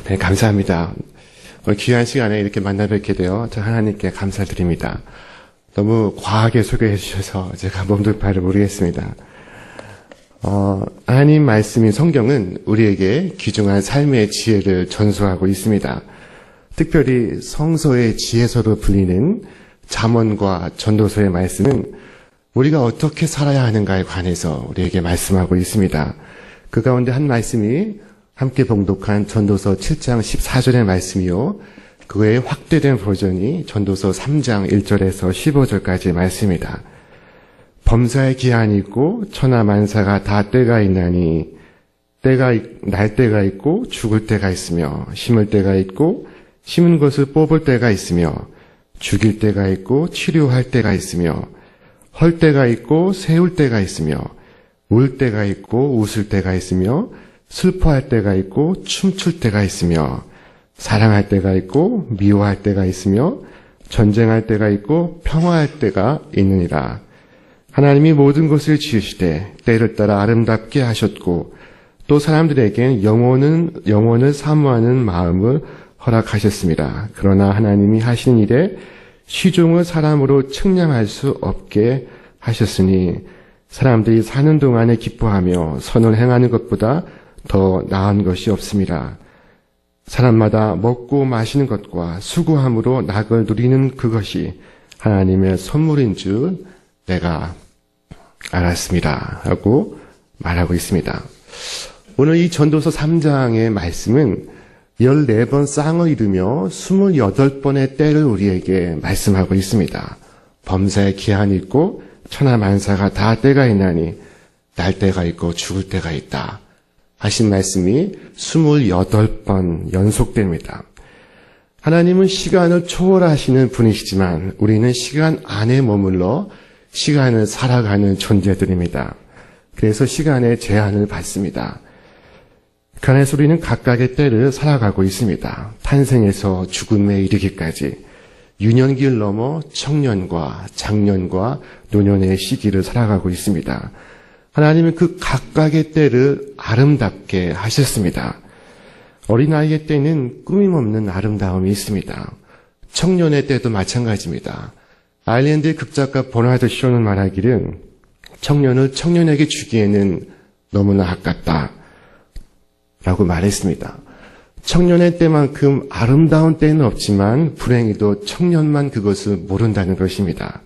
네, 감사합니다. 귀한 시간에 이렇게 만나 뵙게 되어 저 하나님께 감사드립니다. 너무 과하게 소개해 주셔서 제가 몸둘 바를 모르겠습니다. 하나님 말씀인 성경은 우리에게 귀중한 삶의 지혜를 전수하고 있습니다. 특별히 성서의 지혜서로 불리는 잠언과 전도서의 말씀은 우리가 어떻게 살아야 하는가에 관해서 우리에게 말씀하고 있습니다. 그 가운데 한 말씀이 함께 봉독한 전도서 7장 14절의 말씀이요. 그의 확대된 버전이 전도서 3장 1절에서 15절까지의 말씀입니다. 범사의 기한이 있고 천하만사가 다 때가 있나니 날 때가 있고 죽을 때가 있으며 심을 때가 있고 심은 것을 뽑을 때가 있으며 죽일 때가 있고 치료할 때가 있으며 헐 때가 있고 세울 때가 있으며 울 때가 있고 웃을 때가 있으며 슬퍼할 때가 있고 춤출 때가 있으며 사랑할 때가 있고 미워할 때가 있으며 전쟁할 때가 있고 평화할 때가 있느니라. 하나님이 모든 것을 지으시되 때를 따라 아름답게 하셨고 또 사람들에겐 영원을 사모하는 마음을 허락하셨습니다. 그러나 하나님이 하시는 일에 시종을 사람으로 측량할 수 없게 하셨으니 사람들이 사는 동안에 기뻐하며 선을 행하는 것보다 더 나은 것이 없습니다. 사람마다 먹고 마시는 것과 수고함으로 낙을 누리는 그것이 하나님의 선물인 줄 내가 알았습니다. 하고 말하고 있습니다. 오늘 이 전도서 3장의 말씀은 14번 쌍을 이루며 28번의 때를 우리에게 말씀하고 있습니다. 범사의 기한이 있고 천하만사가 다 때가 있나니 날 때가 있고 죽을 때가 있다. 하신 말씀이 28번 연속됩니다. 하나님은 시간을 초월하시는 분이시지만 우리는 시간 안에 머물러 시간을 살아가는 존재들입니다. 그래서 시간의 제한을 받습니다. 그 안에서 우리는 각각의 때를 살아가고 있습니다. 탄생에서 죽음에 이르기까지 유년기를 넘어 청년과 장년과 노년의 시기를 살아가고 있습니다. 하나님은 그 각각의 때를 아름답게 하셨습니다. 어린아이의 때는 꾸밈없는 아름다움이 있습니다. 청년의 때도 마찬가지입니다. 아일랜드의 극작가 버나드 쇼는 말하기를 청년을 청년에게 주기에는 너무나 아깝다 라고 말했습니다. 청년의 때만큼 아름다운 때는 없지만 불행히도 청년만 그것을 모른다는 것입니다.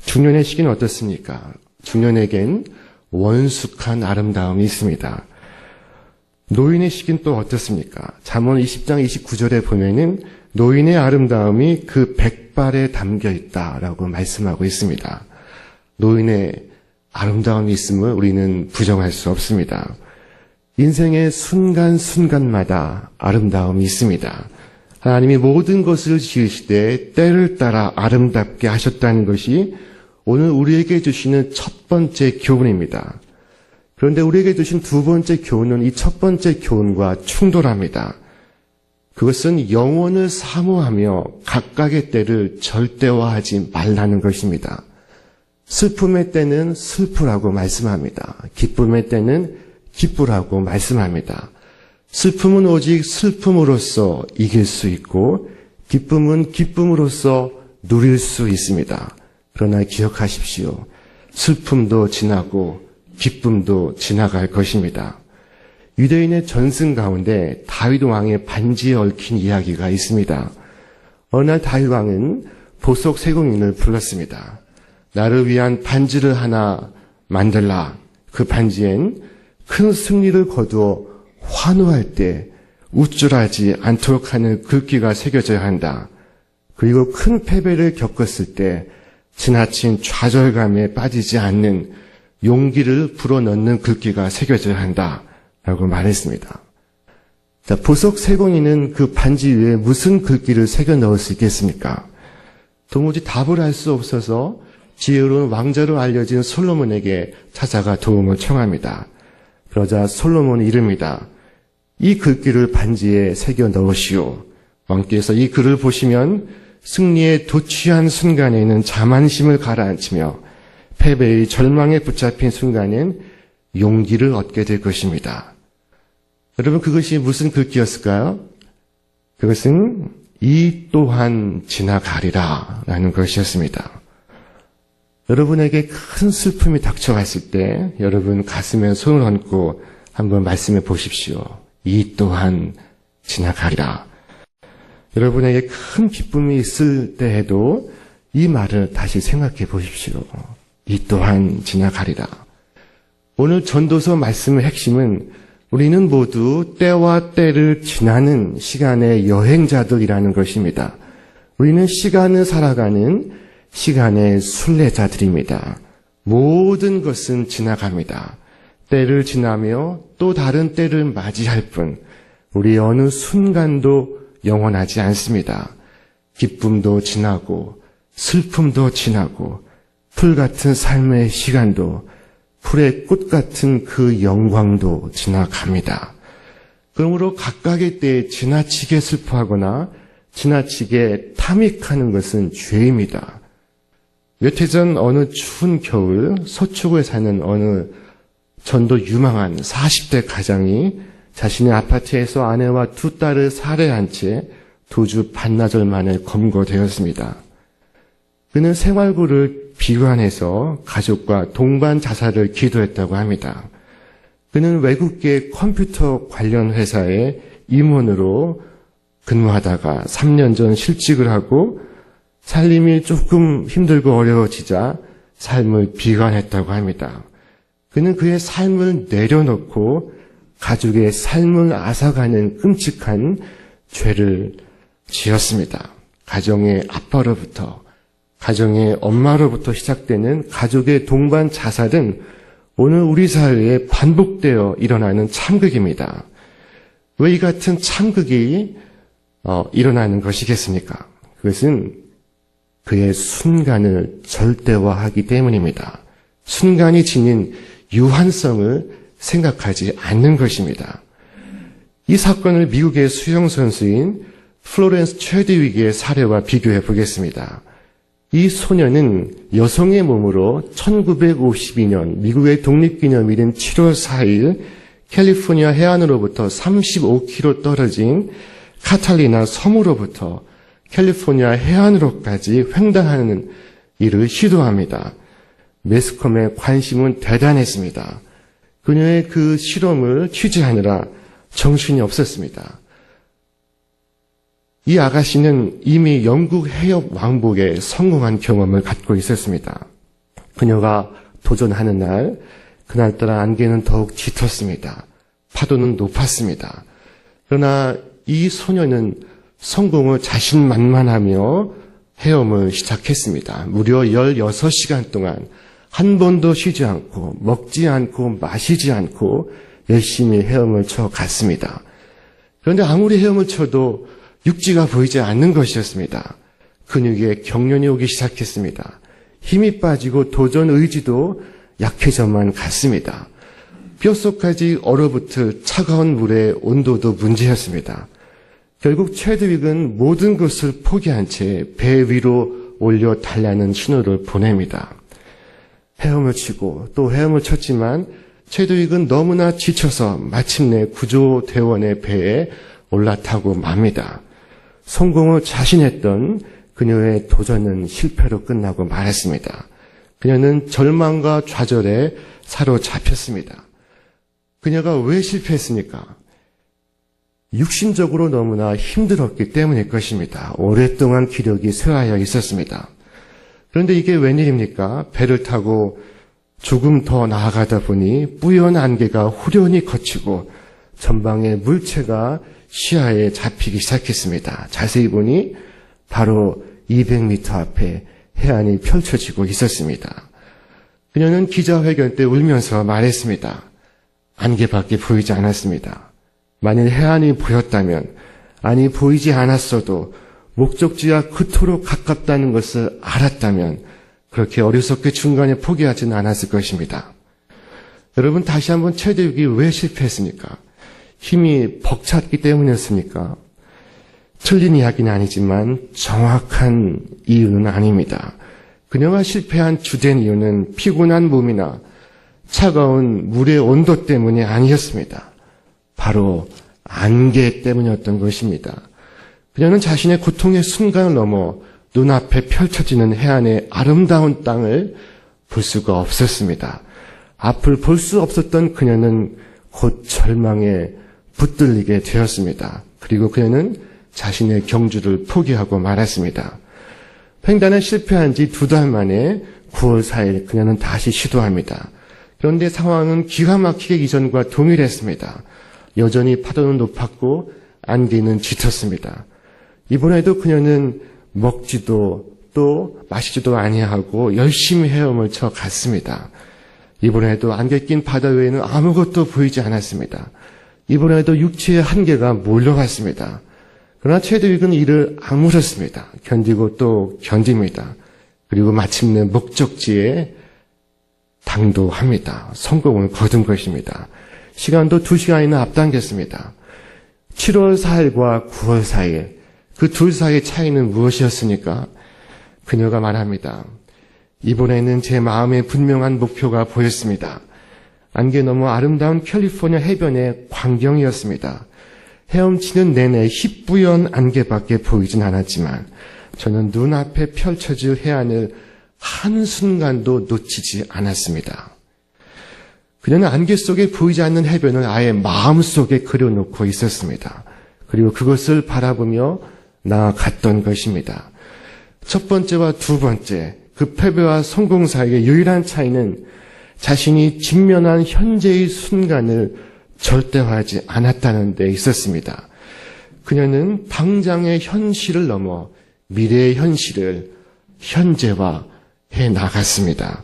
중년의 시기는 어떻습니까? 중년에겐 원숙한 아름다움이 있습니다. 노인의 시기는 또 어떻습니까? 잠언 20장 29절에 보면은 노인의 아름다움이 그 백발에 담겨 있다라고 말씀하고 있습니다. 노인의 아름다움이 있음을 우리는 부정할 수 없습니다. 인생의 순간순간마다 아름다움이 있습니다. 하나님이 모든 것을 지으시되 때를 따라 아름답게 하셨다는 것이 오늘 우리에게 주시는 첫 번째 교훈입니다. 그런데 우리에게 주신 두 번째 교훈은 이 첫 번째 교훈과 충돌합니다. 그것은 영원을 사모하며 각각의 때를 절대화하지 말라는 것입니다. 슬픔의 때는 슬프라고 말씀합니다. 기쁨의 때는 기쁘라고 말씀합니다. 슬픔은 오직 슬픔으로써 이길 수 있고 기쁨은 기쁨으로써 누릴 수 있습니다. 그러나 기억하십시오. 슬픔도 지나고 기쁨도 지나갈 것입니다. 유대인의 전승 가운데 다윗 왕의 반지에 얽힌 이야기가 있습니다. 어느 날 다윗 왕은 보석 세공인을 불렀습니다. 나를 위한 반지를 하나 만들라. 그 반지엔 큰 승리를 거두어 환호할 때 우쭐하지 않도록 하는 글귀가 새겨져야 한다. 그리고 큰 패배를 겪었을 때 지나친 좌절감에 빠지지 않는 용기를 불어넣는 글귀가 새겨져야 한다. 라고 말했습니다. 자, 보석 세공인은 그 반지 위에 무슨 글귀를 새겨 넣을 수 있겠습니까? 도무지 답을 할 수 없어서 지혜로운 왕자로 알려진 솔로몬에게 찾아가 도움을 청합니다. 그러자 솔로몬이 이릅니다. 이 글귀를 반지에 새겨 넣으시오. 왕께서 이 글을 보시면 승리에 도취한 순간에는 자만심을 가라앉히며 패배의 절망에 붙잡힌 순간엔 용기를 얻게 될 것입니다. 여러분, 그것이 무슨 글귀였을까요? 그것은 이 또한 지나가리라 라는 것이었습니다. 여러분에게 큰 슬픔이 닥쳐왔을 때 여러분 가슴에 손을 얹고 한번 말씀해 보십시오. 이 또한 지나가리라. 여러분에게 큰 기쁨이 있을 때에도 이 말을 다시 생각해 보십시오. 이 또한 지나가리라. 오늘 전도서 말씀의 핵심은 우리는 모두 때와 때를 지나는 시간의 여행자들이라는 것입니다. 우리는 시간을 살아가는 시간의 순례자들입니다. 모든 것은 지나갑니다. 때를 지나며 또 다른 때를 맞이할 뿐 우리 어느 순간도 영원하지 않습니다. 기쁨도 지나고 슬픔도 지나고 풀 같은 삶의 시간도 풀의 꽃 같은 그 영광도 지나갑니다. 그러므로 각각의 때에 지나치게 슬퍼하거나 지나치게 탐닉하는 것은 죄입니다. 몇 해 전 어느 추운 겨울 서초구에 사는 어느 전도 유망한 40대 가장이 자신의 아파트에서 아내와 두 딸을 살해한 채 2주 반나절 만에 검거되었습니다. 그는 생활고를 비관해서 가족과 동반 자살을 기도했다고 합니다. 그는 외국계 컴퓨터 관련 회사의 임원으로 근무하다가 3년 전 실직을 하고 살림이 조금 힘들고 어려워지자 삶을 비관했다고 합니다. 그는 그의 삶을 내려놓고 가족의 삶을 앗아가는 끔찍한 죄를 지었습니다. 가정의 아빠로부터, 가정의 엄마로부터 시작되는 가족의 동반 자살은 오늘 우리 사회에 반복되어 일어나는 참극입니다. 왜 이 같은 참극이 일어나는 것이겠습니까? 그것은 그의 순간을 절대화하기 때문입니다. 순간이 지닌 유한성을 생각하지 않는 것입니다. 이 사건을 미국의 수영선수인 플로렌스 체드윅의 사례와 비교해 보겠습니다. 이 소녀는 여성의 몸으로 1952년 미국의 독립기념일인 7월 4일 캘리포니아 해안으로부터 35km 떨어진 카탈리나 섬으로부터 캘리포니아 해안으로까지 횡단하는 일을 시도합니다. 매스컴의 관심은 대단했습니다. 그녀의 그 실험을 취재하느라 정신이 없었습니다. 이 아가씨는 이미 영국 해협 왕복에 성공한 경험을 갖고 있었습니다. 그녀가 도전하는 날, 그날따라 안개는 더욱 짙었습니다. 파도는 높았습니다. 그러나 이 소녀는 성공을 자신만만하며 헤엄을 시작했습니다. 무려 16시간 동안 한 번도 쉬지 않고 먹지 않고 마시지 않고 열심히 헤엄을 쳐 갔습니다. 그런데 아무리 헤엄을 쳐도 육지가 보이지 않는 것이었습니다. 근육에 경련이 오기 시작했습니다. 힘이 빠지고 도전 의지도 약해져만 갔습니다. 뼛속까지 얼어붙을 차가운 물의 온도도 문제였습니다. 결국 체드윅은 모든 것을 포기한 채 배 위로 올려 달라는 신호를 보냅니다. 헤엄을 치고 또 헤엄을 쳤지만 체드윅은 너무나 지쳐서 마침내 구조대원의 배에 올라타고 맙니다. 성공을 자신했던 그녀의 도전은 실패로 끝나고 말았습니다. 그녀는 절망과 좌절에 사로잡혔습니다. 그녀가 왜 실패했습니까? 육신적으로 너무나 힘들었기 때문일 것입니다. 오랫동안 기력이 쇠하여 있었습니다. 그런데 이게 웬일입니까? 배를 타고 조금 더 나아가다 보니 뿌연 안개가 후련히 걷히고 전방의 물체가 시야에 잡히기 시작했습니다. 자세히 보니 바로 200m 앞에 해안이 펼쳐지고 있었습니다. 그녀는 기자회견 때 울면서 말했습니다. 안개밖에 보이지 않았습니다. 만일 해안이 보였다면, 아니 보이지 않았어도 목적지와 그토록 가깝다는 것을 알았다면 그렇게 어리석게 중간에 포기하지는 않았을 것입니다. 여러분, 다시 한번 체드윅이 왜 실패했습니까? 힘이 벅찼기 때문이었습니까? 틀린 이야기는 아니지만 정확한 이유는 아닙니다. 그녀가 실패한 주된 이유는 피곤한 몸이나 차가운 물의 온도 때문이 아니었습니다. 바로 안개 때문이었던 것입니다. 그녀는 자신의 고통의 순간을 넘어 눈앞에 펼쳐지는 해안의 아름다운 땅을 볼 수가 없었습니다. 앞을 볼 수 없었던 그녀는 곧 절망에 붙들리게 되었습니다. 그리고 그녀는 자신의 경주를 포기하고 말았습니다. 횡단에 실패한 지 2달 만에 9월 4일 그녀는 다시 시도합니다. 그런데 상황은 기가 막히게 이전과 동일했습니다. 여전히 파도는 높았고 안개는 짙었습니다. 이번에도 그녀는 먹지도 또 마시지도 아니하고 열심히 헤엄을 쳐 갔습니다. 이번에도 안개 낀 바다 외에는 아무것도 보이지 않았습니다. 이번에도 육체의 한계가 몰려왔습니다. 그러나 최대위는 이를 악물었습니다. 견디고 또 견딥니다. 그리고 마침내 목적지에 당도합니다. 성공을 거둔 것입니다. 시간도 2시간이나 앞당겼습니다. 7월 4일과 9월 4일, 그 둘 사이의 차이는 무엇이었습니까? 그녀가 말합니다. 이번에는 제 마음에 분명한 목표가 보였습니다. 안개 너머 아름다운 캘리포니아 해변의 광경이었습니다. 헤엄치는 내내 희뿌연 안개밖에 보이진 않았지만 저는 눈앞에 펼쳐질 해안을 한순간도 놓치지 않았습니다. 그녀는 안개 속에 보이지 않는 해변을 아예 마음속에 그려놓고 있었습니다. 그리고 그것을 바라보며 나아갔던 것입니다. 첫 번째와 두 번째, 그 패배와 성공 사이의 유일한 차이는 자신이 직면한 현재의 순간을 절대화하지 않았다는 데 있었습니다. 그녀는 당장의 현실을 넘어 미래의 현실을 현재화해 나갔습니다.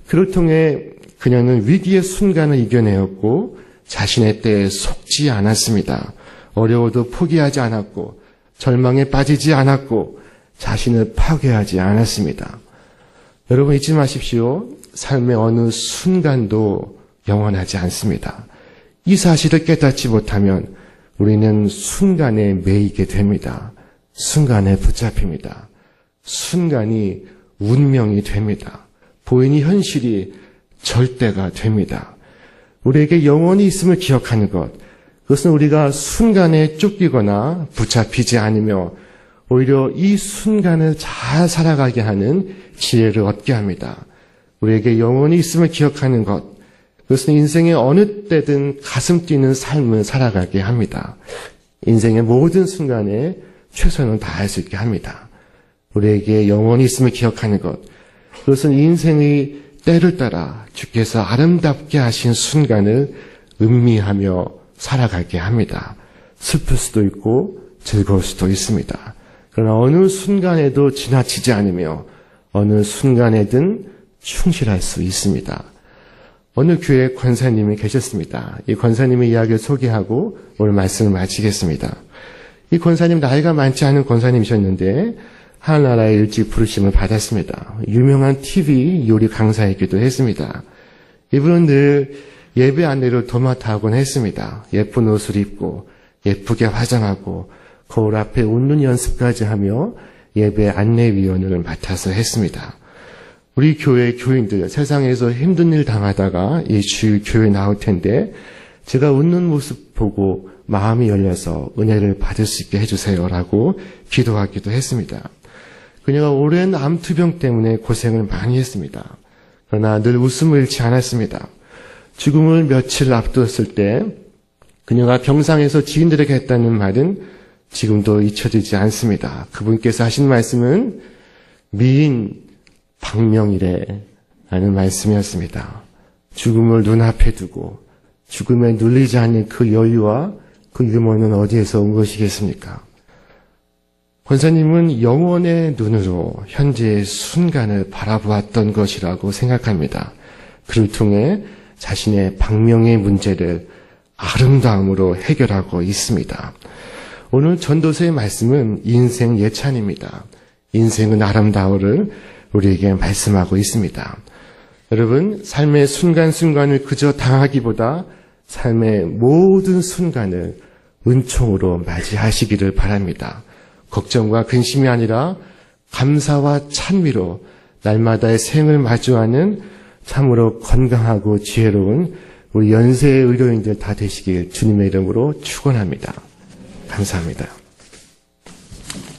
그를 통해 그녀는 위기의 순간을 이겨내었고 자신의 때에 속지 않았습니다. 어려워도 포기하지 않았고 절망에 빠지지 않았고 자신을 파괴하지 않았습니다. 여러분 잊지 마십시오. 삶의 어느 순간도 영원하지 않습니다. 이 사실을 깨닫지 못하면 우리는 순간에 매이게 됩니다. 순간에 붙잡힙니다. 순간이 운명이 됩니다. 보이는 현실이 절대가 됩니다. 우리에게 영원히 있음을 기억하는 것, 그것은 우리가 순간에 쫓기거나 붙잡히지 않으며 오히려 이 순간을 잘 살아가게 하는 지혜를 얻게 합니다. 우리에게 영원히 있음을 기억하는 것, 그것은 인생의 어느 때든 가슴 뛰는 삶을 살아가게 합니다. 인생의 모든 순간에 최선을 다할 수 있게 합니다. 우리에게 영원히 있음을 기억하는 것, 그것은 인생의 때를 따라 주께서 아름답게 하신 순간을 음미하며 살아가게 합니다. 슬플 수도 있고 즐거울 수도 있습니다. 그러나 어느 순간에도 지나치지 않으며 어느 순간에든 충실할 수 있습니다. 어느 교회 권사님이 계셨습니다. 이 권사님의 이야기를 소개하고 오늘 말씀을 마치겠습니다. 이 권사님 나이가 많지 않은 권사님이셨는데 하늘나라에 일찍 부르심을 받았습니다. 유명한 TV 요리 강사이기도 했습니다. 이분은 늘 예배 안내를 도맡아 하곤 했습니다. 예쁜 옷을 입고 예쁘게 화장하고 거울 앞에 웃는 연습까지 하며 예배 안내위원을 맡아서 했습니다. 우리 교회 교인들 세상에서 힘든 일 당하다가 이 주일 교회에 나올 텐데 제가 웃는 모습 보고 마음이 열려서 은혜를 받을 수 있게 해주세요라고 기도하기도 했습니다. 그녀가 오랜 암투병 때문에 고생을 많이 했습니다. 그러나 늘 웃음을 잃지 않았습니다. 죽음을 며칠 앞두었을 때 그녀가 병상에서 지인들에게 했다는 말은 지금도 잊혀지지 않습니다. 그분께서 하신 말씀은 미인 박명이래 라는 말씀이었습니다. 죽음을 눈앞에 두고 죽음에 눌리지 않는 그 여유와 그 유머는 어디에서 온 것이겠습니까? 권사님은 영원의 눈으로 현재의 순간을 바라보았던 것이라고 생각합니다. 그를 통해 자신의 박명의 문제를 아름다움으로 해결하고 있습니다. 오늘 전도서의 말씀은 인생 예찬입니다. 인생은 아름다우를 우리에게 말씀하고 있습니다. 여러분, 삶의 순간순간을 그저 당하기보다 삶의 모든 순간을 은총으로 맞이하시기를 바랍니다. 걱정과 근심이 아니라 감사와 찬미로 날마다의 생을 마주하는 참으로 건강하고 지혜로운 우리 연세의 의료인들 다 되시길 주님의 이름으로 축원합니다. 감사합니다.